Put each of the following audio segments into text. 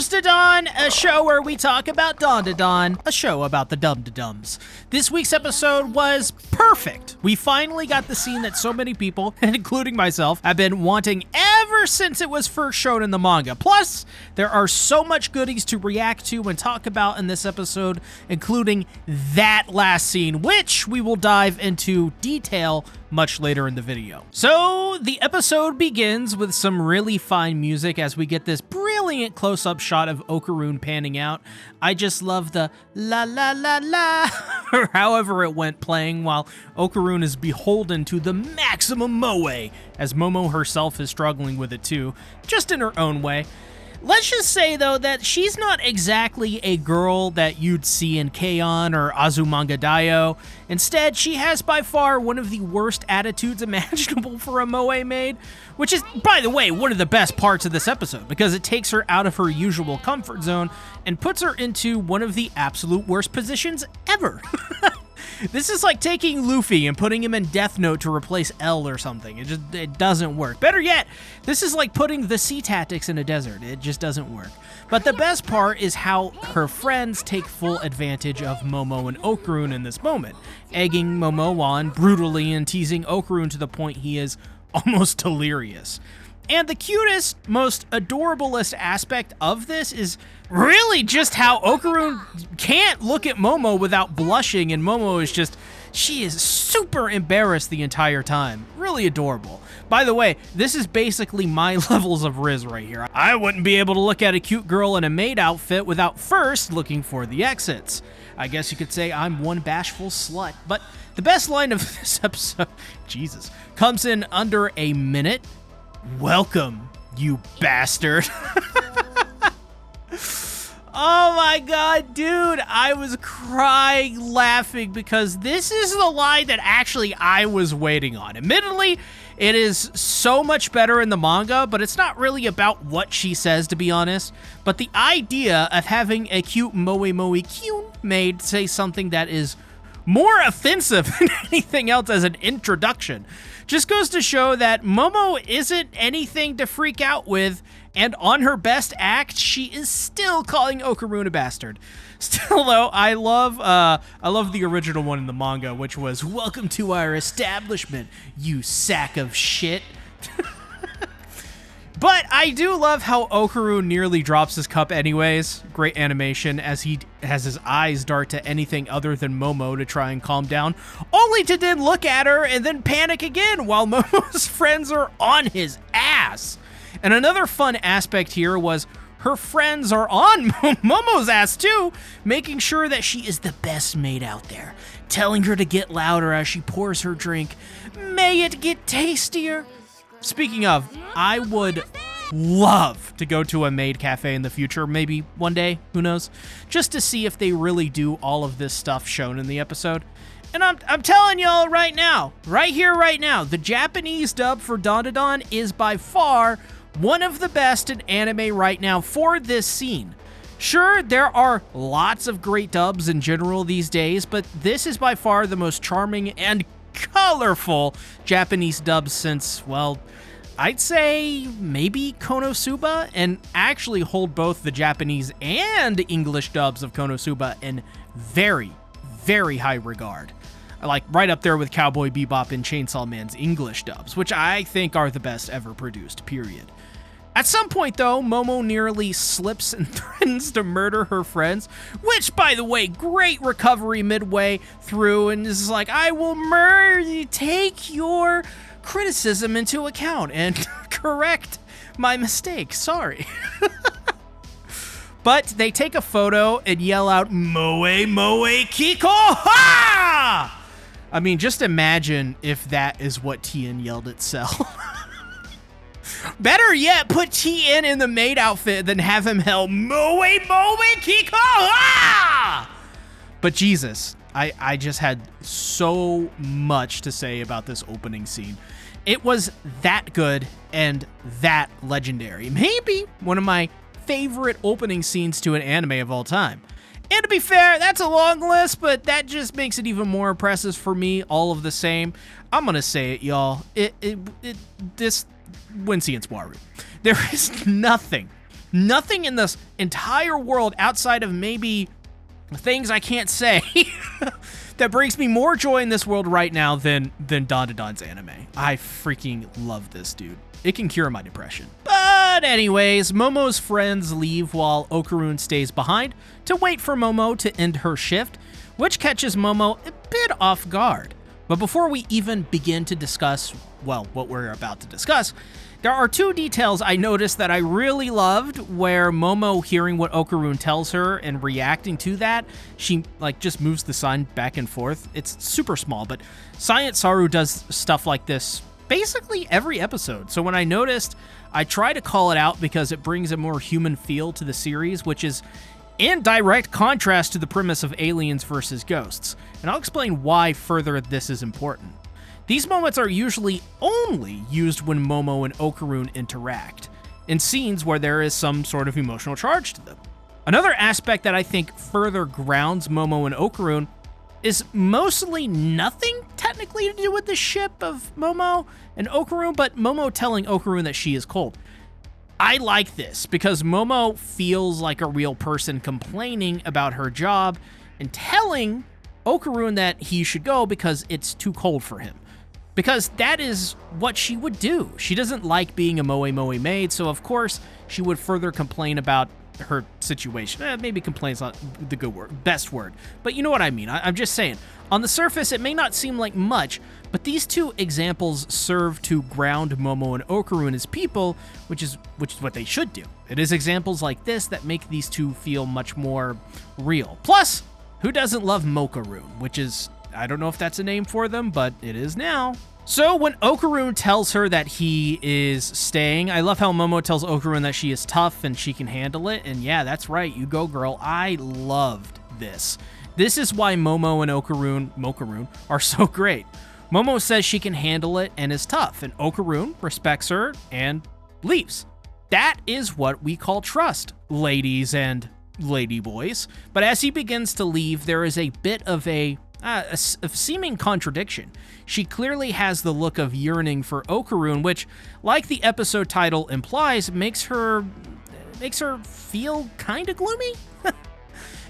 Dandadan, a show where we talk about Dandadan, a show about the Dum-Da-Dums. This week's episode was perfect. We finally got the scene that so many people, including myself, have been wanting ever since it was first shown in the manga. Plus, there are so much goodies to react to and talk about in this episode, including that last scene, which we will dive into detail much later in the video. So, the episode begins with some really fine music as we get this brilliant close-up shot of Okarun panning out. I just love the la la la la, or however it went playing, while Okarun is beholden to the maximum moe, as Momo herself is struggling with it too, just in her own way. Let's just say, though, that she's not exactly a girl that you'd see in K-On! Or Azumanga Daioh. Instead, she has by far one of the worst attitudes imaginable for a moe maid, which is, by the way, one of the best parts of this episode, because it takes her out of her usual comfort zone and puts her into one of the absolute worst positions ever. This is like taking Luffy and putting him in Death Note to replace L or something. It doesn't work. Better yet, this is like putting the sea tactics in a desert. It just doesn't work. But the best part is how her friends take full advantage of Momo and Okarun in this moment, egging Momo on brutally and teasing Okarun to the point he is almost delirious. And the cutest, most adorablest aspect of this is really just how Okarun can't look at Momo without blushing, and Momo is just, she is super embarrassed the entire time. Really adorable. By the way, this is basically my levels of Riz right here. I wouldn't be able to look at a cute girl in a maid outfit without first looking for the exits. I guess you could say I'm one bashful slut, but the best line of this episode, Jesus, comes in under a minute. Welcome, you bastard. Oh my god, dude, I was crying laughing because this is the line that actually I was waiting on. Admittedly, it is so much better in the manga, but it's not really about what she says, to be honest. But the idea of having a cute moe cute maid say something that is more offensive than anything else as an introduction just goes to show that Momo isn't anything to freak out with, and on her best act, she is still calling Okarun a bastard. Still, though, I love the original one in the manga, which was, "Welcome to our establishment, you sack of shit." But I do love how Okarun nearly drops his cup anyways. Great animation as he has his eyes dart to anything other than Momo to try and calm down, only to then look at her and then panic again while Momo's friends are on his ass. And another fun aspect here was her friends are on Momo's ass too, making sure that she is the best maid out there, telling her to get louder as she pours her drink. May it get tastier. Speaking of, I would love to go to a maid cafe in the future, maybe one day, who knows, just to see if they really do all of this stuff shown in the episode. And I'm telling y'all right now, right here, right now, the Japanese dub for Dandadan is by far one of the best in anime right now for this scene. Sure, there are lots of great dubs in general these days, but this is by far the most charming and colorful Japanese dub since, well, I'd say maybe Konosuba, and actually hold both the Japanese and English dubs of Konosuba in very, very high regard. Like right up there with Cowboy Bebop and Chainsaw Man's English dubs, which I think are the best ever produced, period. At some point, though, Momo nearly slips and threatens to murder her friends, which, by the way, great recovery midway through, and is like, I will take your criticism into account and correct my mistake. Sorry. But they take a photo and yell out, "Moe, Moe, Kiko, ha!" I mean, just imagine if that is what Tien yelled at Cell. Better yet, put Tien in the maid outfit than have him yell, "Moe, Moe, Kiko, ha!" But Jesus, I just had so much to say about this opening scene. It was that good and that legendary. Maybe one of my favorite opening scenes to an anime of all time. And to be fair, that's a long list, but that just makes it even more impressive for me, all of the same. I'm gonna say it, y'all. This Wincy and Swaru. There is nothing Nothing in this entire world outside of maybe things I can't say that brings me more joy in this world right now than Dandadan's anime. I freaking love this, dude. It can cure my depression. But anyways, Momo's friends leave while Okarun stays behind to wait for Momo to end her shift, which catches Momo a bit off guard. But before we even begin to discuss, well, what we're about to discuss, there are two details I noticed that I really loved, where Momo hearing what Okarun tells her and reacting to that, she just moves the sign back and forth. It's super small, but Science Saru does stuff like this basically every episode. So when I noticed, I try to call it out because it brings a more human feel to the series, which is in direct contrast to the premise of aliens versus ghosts. And I'll explain why further this is important. These moments are usually only used when Momo and Okarun interact, in scenes where there is some sort of emotional charge to them. Another aspect that I think further grounds Momo and Okarun is mostly nothing technically to do with the ship of Momo and Okarun, but Momo telling Okarun that she is cold. I like this because Momo feels like a real person complaining about her job and telling Okarun that he should go because it's too cold for him. Because that is what she would do. She doesn't like being a moe maid, so of course she would further complain about her situation. Maybe complain's not the best word, but you know what I mean. I'm just saying, on the surface it may not seem like much, but these two examples serve to ground Momo and Okarun as people, which is what they should do. It is examples like this that make these two feel much more real. Plus, who doesn't love Mokarun, which is, I don't know if that's a name for them, but it is now. So when Okarun tells her that he is staying, I love how Momo tells Okarun that she is tough and she can handle it. And yeah, that's right. You go, girl. I loved this. This is why Momo and Mokarun are so great. Momo says she can handle it and is tough, and Okarun respects her and leaves. That is what we call trust, ladies and ladyboys. But as he begins to leave, there is a bit of a seeming contradiction. She clearly has the look of yearning for Okarun, which, like the episode title implies, makes her feel kind of gloomy.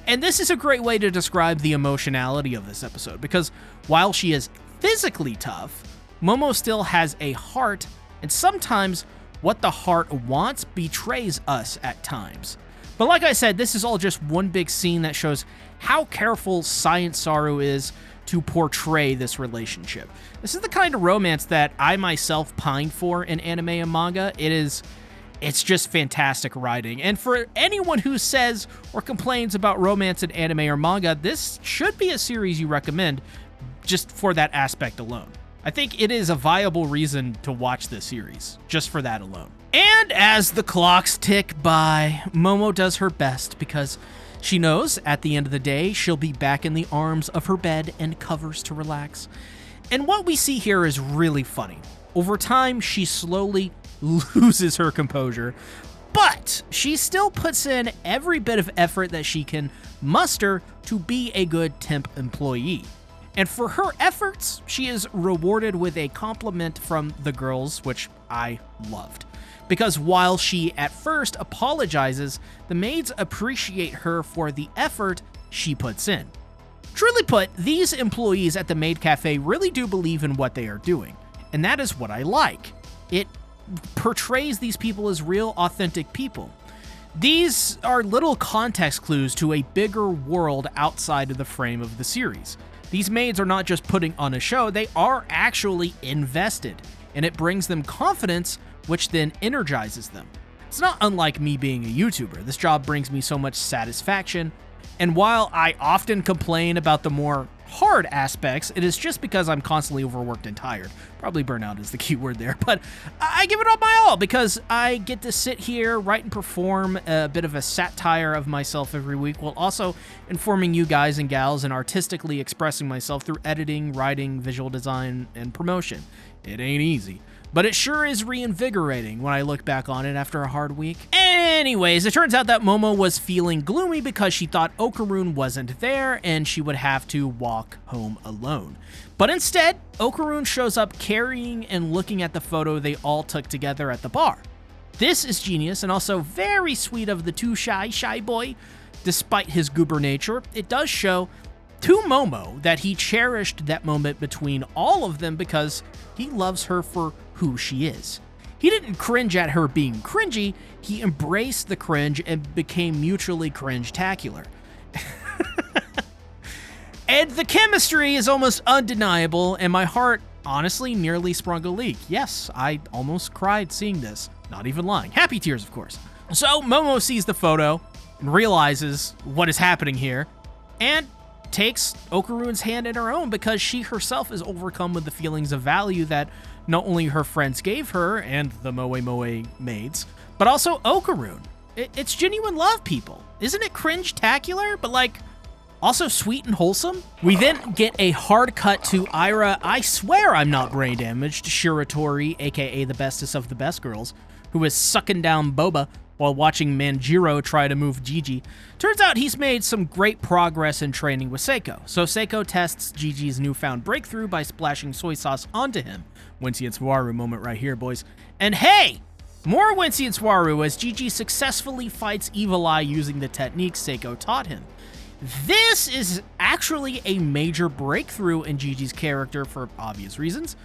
And this is a great way to describe the emotionality of this episode, because while she is physically tough, Momo still has a heart, and sometimes what the heart wants betrays us at times. But like I said, this is all just one big scene that shows how careful Science Saru is to portray this relationship. This is the kind of romance that I myself pine for in anime and manga. It's just fantastic writing. And for anyone who says or complains about romance in anime or manga, this should be a series you recommend just for that aspect alone. I think it is a viable reason to watch this series, just for that alone. And as the clocks tick by, Momo does her best because she knows at the end of the day, she'll be back in the arms of her bed and covers to relax. And what we see here is really funny. Over time, she slowly loses her composure, but she still puts in every bit of effort that she can muster to be a good temp employee. And for her efforts, she is rewarded with a compliment from the girls, which I loved. Because while she at first apologizes, the maids appreciate her for the effort she puts in. Truly put, these employees at the Maid Cafe really do believe in what they are doing, and that is what I like. It portrays these people as real, authentic people. These are little context clues to a bigger world outside of the frame of the series. These maids are not just putting on a show, they are actually invested, and it brings them confidence, which then energizes them. It's not unlike me being a YouTuber. This job brings me so much satisfaction, and while I often complain about the more hard aspects, it is just because I'm constantly overworked and tired. Probably burnout is the key word there, but I give it all my all because I get to sit here, write and perform a bit of a satire of myself every week, while also informing you guys and gals and artistically expressing myself through editing, writing, visual design, and promotion. It ain't easy, but it sure is reinvigorating when I look back on it after a hard week. Anyways, it turns out that Momo was feeling gloomy because she thought Okarun wasn't there and she would have to walk home alone. But instead, Okarun shows up carrying and looking at the photo they all took together at the bar. This is genius and also very sweet of the too shy boy. Despite his goober nature, it does show to Momo that he cherished that moment between all of them because he loves her for who she is. He didn't cringe at her being cringy, he embraced the cringe and became mutually cringe-tacular. And the chemistry is almost undeniable, and my heart honestly nearly sprung a leak. Yes, I almost cried seeing this. Not even lying. Happy tears, of course. So Momo sees the photo and realizes what is happening here, and takes Okarun's hand in her own because she herself is overcome with the feelings of value that not only her friends gave her and the Moe maids, but also Okarun. It's genuine love, people. Isn't it cringe-tacular, but like also sweet and wholesome? We then get a hard cut to Ira, I swear I'm not brain damaged, Shiratori, aka the bestest of the best girls, who is sucking down Boba while watching Manjiro try to move Gigi. Turns out he's made some great progress in training with Seiko, so Seiko tests Gigi's newfound breakthrough by splashing soy sauce onto him. Wincy and Swaru moment right here, boys. And hey! More Wincy and Swaru as Gigi successfully fights Evil Eye using the techniques Seiko taught him. This is actually a major breakthrough in Gigi's character for obvious reasons.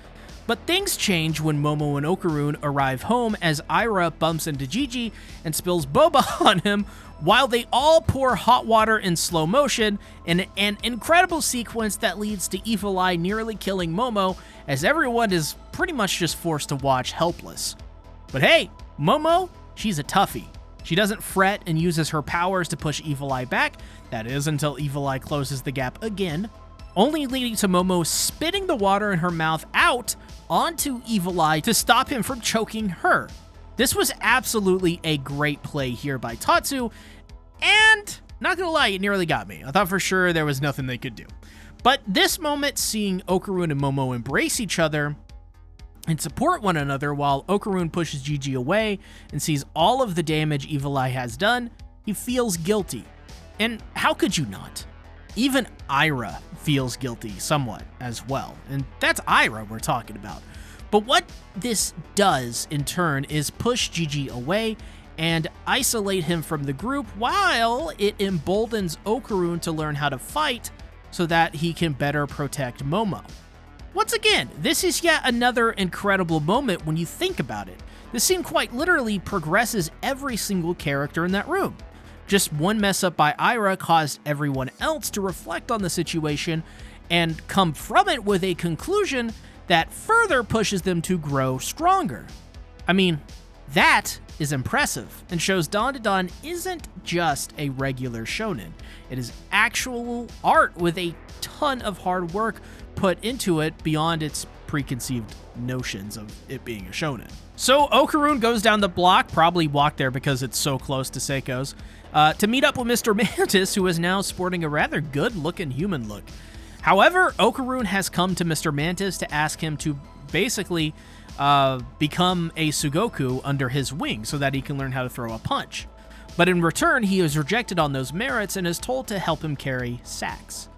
But things change when Momo and Okarun arrive home as Ira bumps into Gigi and spills boba on him while they all pour hot water in slow motion in an incredible sequence that leads to Evil Eye nearly killing Momo as everyone is pretty much just forced to watch helpless. But hey, Momo, she's a toughie. She doesn't fret and uses her powers to push Evil Eye back, that is until Evil Eye closes the gap again, only leading to Momo spitting the water in her mouth out onto Evil Eye to stop him from choking her. This was absolutely a great play here by Tatsu, and not gonna lie, it nearly got me. I thought for sure there was nothing they could do. But this moment, seeing Okarun and Momo embrace each other and support one another while Okarun pushes Gigi away and sees all of the damage Evil Eye has done, he feels guilty. And how could you not? Even Ira feels guilty somewhat as well, and that's Ira we're talking about. But what this does in turn is push Gigi away and isolate him from the group while it emboldens Okarun to learn how to fight so that he can better protect Momo. Once again, this is yet another incredible moment when you think about it. This scene quite literally progresses every single character in that room. Just one mess up by Ira caused everyone else to reflect on the situation and come from it with a conclusion that further pushes them to grow stronger. I mean, that is impressive and shows Dandadan isn't just a regular shonen. It is actual art with a ton of hard work put into it beyond its preconceived notions of it being a shonen. So Okarun goes down the block, probably walked there because it's so close to Seiko's, to meet up with Mr. Mantis, who is now sporting a rather good-looking human look. However, Okarun has come to Mr. Mantis to ask him to basically become a Sugoku under his wing so that he can learn how to throw a punch. But in return, he is rejected on those merits and is told to help him carry sacks.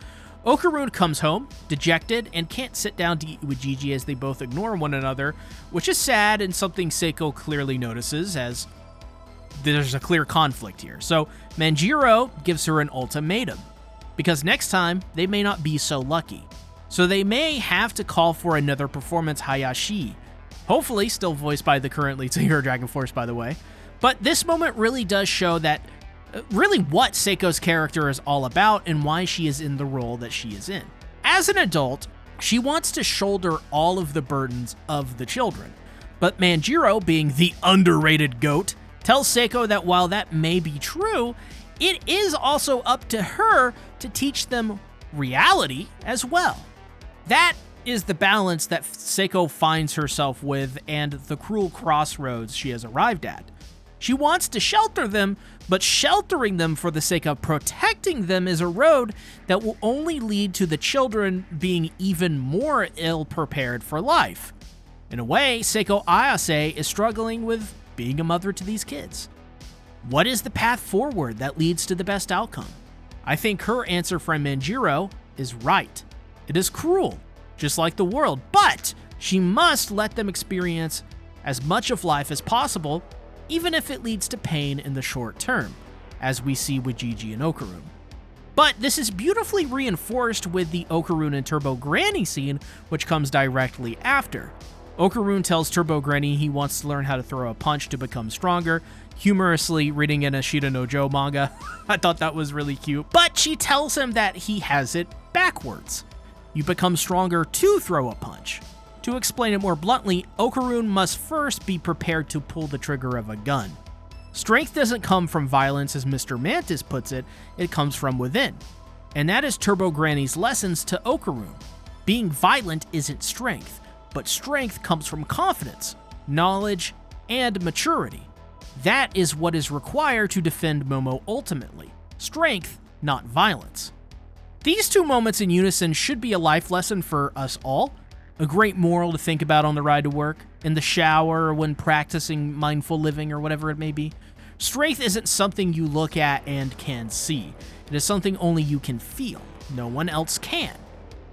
Okarun comes home, dejected, and can't sit down to eat with Gigi as they both ignore one another, which is sad and something Seiko clearly notices as there's a clear conflict here. So Manjiro gives her an ultimatum, because next time they may not be so lucky. So they may have to call for another performance Hayashi, hopefully still voiced by the current lead singer of Dragon Force, by the way. But this moment really does show that really what Seiko's character is all about and why she is in the role that she is in. As an adult, she wants to shoulder all of the burdens of the children. But Manjiro, being the underrated GOAT, tells Seiko that while that may be true, it is also up to her to teach them reality as well. That is the balance that Seiko finds herself with and the cruel crossroads she has arrived at. She wants to shelter them, but sheltering them for the sake of protecting them is a road that will only lead to the children being even more ill-prepared for life. In a way, Seiko Ayase is struggling with being a mother to these kids. What is the path forward that leads to the best outcome? I think her answer from Manjiro is right. It is cruel, just like the world, but she must let them experience as much of life as possible even if it leads to pain in the short term, as we see with Gigi and Okarun. But this is beautifully reinforced with the Okarun and Turbo Granny scene, which comes directly after. Okarun tells Turbo Granny he wants to learn how to throw a punch to become stronger, humorously reading an Ashita no Joe manga. I thought that was really cute. But she tells him that he has it backwards. You become stronger to throw a punch. To explain it more bluntly, Okarun must first be prepared to pull the trigger of a gun. Strength doesn't come from violence, as Mr. Mantis puts it, it comes from within. And that is Turbo Granny's lessons to Okarun. Being violent isn't strength, but strength comes from confidence, knowledge, and maturity. That is what is required to defend Momo ultimately. Strength, not violence. These two moments in unison should be a life lesson for us all. A great moral to think about on the ride to work, in the shower, or when practicing mindful living, or whatever it may be. Strength isn't something you look at and can see. It is something only you can feel. No one else can.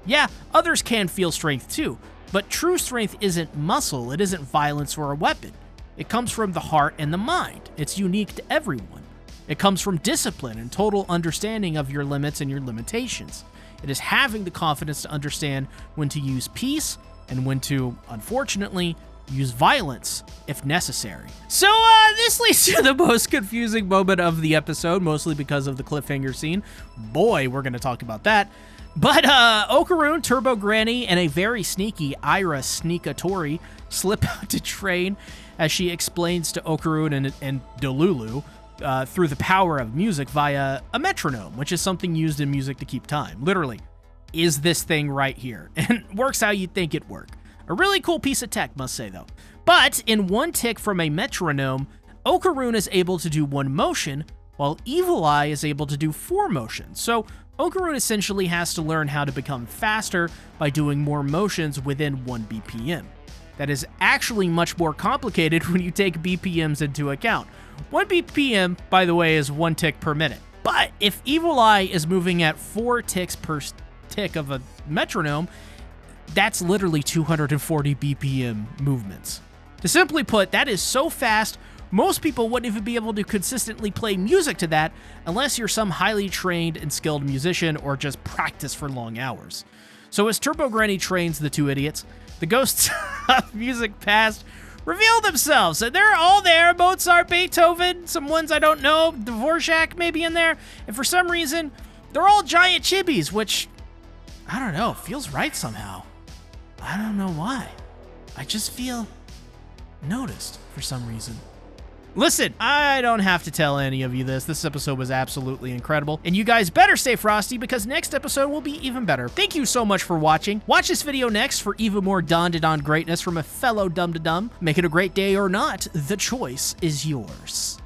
Yeah, others can feel strength too, but true strength isn't muscle, it isn't violence or a weapon. It comes from the heart and the mind. It's unique to everyone. It comes from discipline and total understanding of your limits and your limitations. It is having the confidence to understand when to use peace and when to, unfortunately, use violence if necessary. So this leads to the most confusing moment of the episode, mostly because of the cliffhanger scene. Boy, we're going to talk about that. But Okarun, Turbo Granny, and a very sneaky Ira Sneakatori slip out to train as she explains to Okarun and Delulu through the power of music via a metronome, which is something used in music to keep time. Literally, is this thing right here? And works how you'd think it'd work. A really cool piece of tech, must say, though. But in one tick from a metronome, Okarun is able to do one motion, while Evil Eye is able to do 4 motions. So Okarun essentially has to learn how to become faster by doing more motions within 1 BPM. That is actually much more complicated when you take BPMs into account. 1 BPM, by the way, is 1 tick per minute. But if Evil Eye is moving at 4 ticks per tick of a metronome, that's literally 240 BPM movements. To simply put, that is so fast, most people wouldn't even be able to consistently play music to that unless you're some highly trained and skilled musician or just practice for long hours. So as Turbo Granny trains the two idiots, the ghosts of music past reveal themselves, and they're all there. Mozart, Beethoven, some ones I don't know, Dvorak maybe in there, and for some reason, they're all giant chibis, which, I don't know, feels right somehow. I don't know why. I just feel noticed for some reason. Listen, I don't have to tell any of you this. This episode was absolutely incredible, and you guys better stay frosty because next episode will be even better. Thank you so much for watching. Watch this video next for even more Dandadan greatness from a fellow Dum-Da-Dum. Make it a great day or not, the choice is yours.